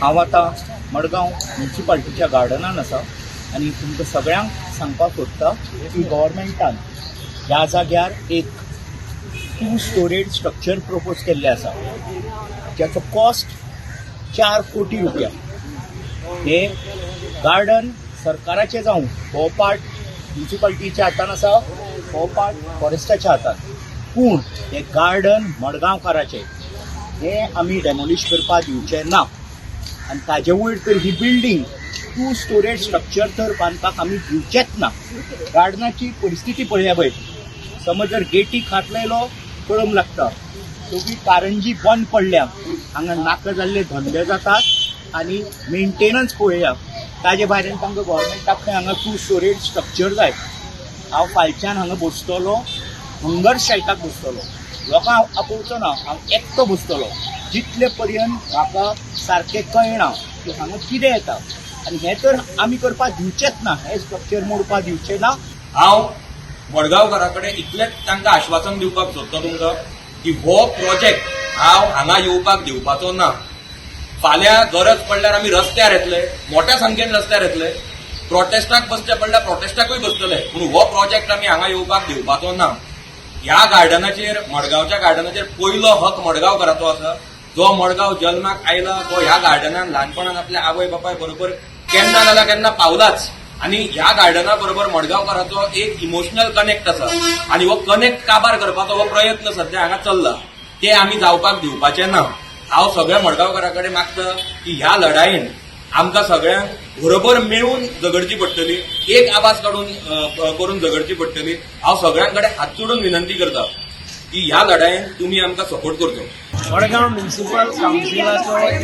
हांव आतां मडगांव म्युनिसिपालिटीच्या गार्डनान आसा आनी तुमकां सगळ्यांक सांगपाक सोदता की गव्हर्मेंटान ह्या जाग्यार एक 2 स्टोरेज स्ट्रक्चर प्रपोज केल्लें आसा ज्याचो कॉस्ट 4 कोटी रुपया. हे गार्डन सरकाराचें जावं हो पार्ट म्युनिसिपालिटीच्या हातान आसा हो पार्ट फॉरेस्टाच्या हातान, पूण हे गार्डन मडगांवकाराचें. हे आमी डेमोलिश करपाक दिवचे ना आनी ताजे वयर तर ही बिल्डींग 2 स्टोरेज स्ट्रक्चर तर बांदपाक आमी दिवचेच ना. गार्डनाची परिस्थिती पळया पळय, समज जर गेटीक हात लायलो कळम लागता, सगळी कारंजी बंद पडल्या, हांगा नाका जाल्ले धंदे जातात आनी मेंटेनन्स पळया. ताजे भायर तांकां गव्हर्मेंटाक खंय हांगा 2 स्टोरेज स्ट्रक्चर जाय. हांव फालच्यान हांगा बसतलो, हंगर स्ट्रायकाक बसतलो, लोकांक आपोवचो ना, हांव एकटो बसतलो जितले पर्यंत म्हाका सारकें कळना की हांगा कितें येता. आनी हें तर आमी करपाक दिवचेच ना, हें स्ट्रक्चर मोडपाक दिवचें ना. हांव मडगांवकारां कडेन इतलेंच तांकां आश्वासन दिवपाक सोदता तुमकां की हो प्रोजेक्ट हांव हांगा येवपाक दिवपाचो ना. फाल्यां गरज पडल्यार आमी रस्त्यार येतले, मोठ्या संख्येन रस्त्यार येतले, प्रोटेस्टाक बसचें पडल्यार प्रोटेस्टाकूय बसतले, पूण हो प्रोजेक्ट आमी हांगा येवपाक दिवपाचो ना. ह्या गार्डनाचेर, मडगांवच्या गार्डनाचेर पयलो हक मडगांवकाराचो आसा. जो मडगांव जल्माक आयला तो ह्या गार्डनान ल्हानपणान आपल्या आवय बापाय बरोबर केन्ना जाल्यार केन्ना पावलाच, आनी ह्या गार्डना बरोबर मडगांवकाराचो एक इमोशनल कनेक्ट आसा आनी हो कनेक्ट काबार करपाचो हो प्रयत्न सध्या हांगा चल्ला. ते आमी जावपाक दिवपाचे ना. हांव सगळ्या मडगांवकारां कडेन मागता की ह्या लढायेन आमकां सगळ्यांक बरोबर मेळून झगडची पडटली, एक आवाज करून झगडची पडटली. हांव सगळ्यां कडेन हात जोडून विनंती करता की ह्या लढायेन तुमी आमकां सपोर्ट करचो. मडगांव म्युनिसिपल कावन्सिलाचो एक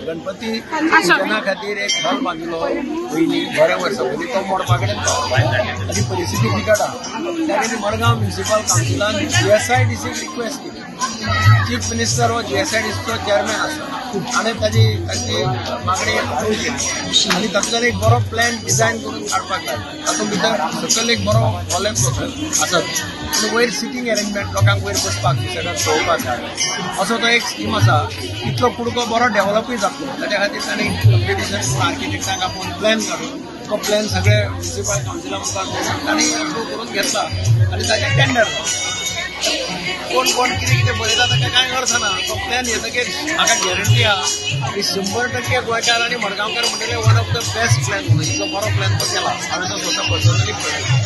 गणपती पूजना खातीर एक हॉल बांदलो पयलीं बऱ्या वर्सां पयलीं, तो मोडपा कडेन ताची परिस्थिती बिकट आहा. त्या खातीर मडगांव म्युनिसिपल कावन्सिलान GSIDCक रिक्वेस्ट केली. चीफ मिनिस्टर हो GSIDCचो चेअरमॅन आसा आनी ताची मागणी अप्रूव केली आनी तातूंतल्यान एक बरो प्लॅन डिझायन करून काडपाक जाय. तातूंत भितर सकयल एक बरो हॉल आसा आनी वयर सिटींग अरेंजमेंट, लोकांक वयर बसपाक सगळ्यांक पळोवपाक जाय असो तो एक स्कीम आसा. इतलो कुडको बरो डेव्हलपूय जातलो. ताच्या खातीर ताणें कॉम्पिटिशन आर्किटेक्टांक आपोवन प्लॅन काडून तो प्लॅन सगळे म्युनिसिपल कावन्सिला मुखार तांणी अप्रूव करून घेतला आनी ताचें टेंडर कोण कितें कितें बरयता ताका कांय अर्थ ना. तो प्लॅन येतकीर म्हाका गॅरंटी आहा की 100% गोंयकार आनी मडगांवकार म्हणटले one of the best plan म्हणून इतलो बरो प्लॅन तो केला. हांवें तो स्वता पर्सनली पळयला.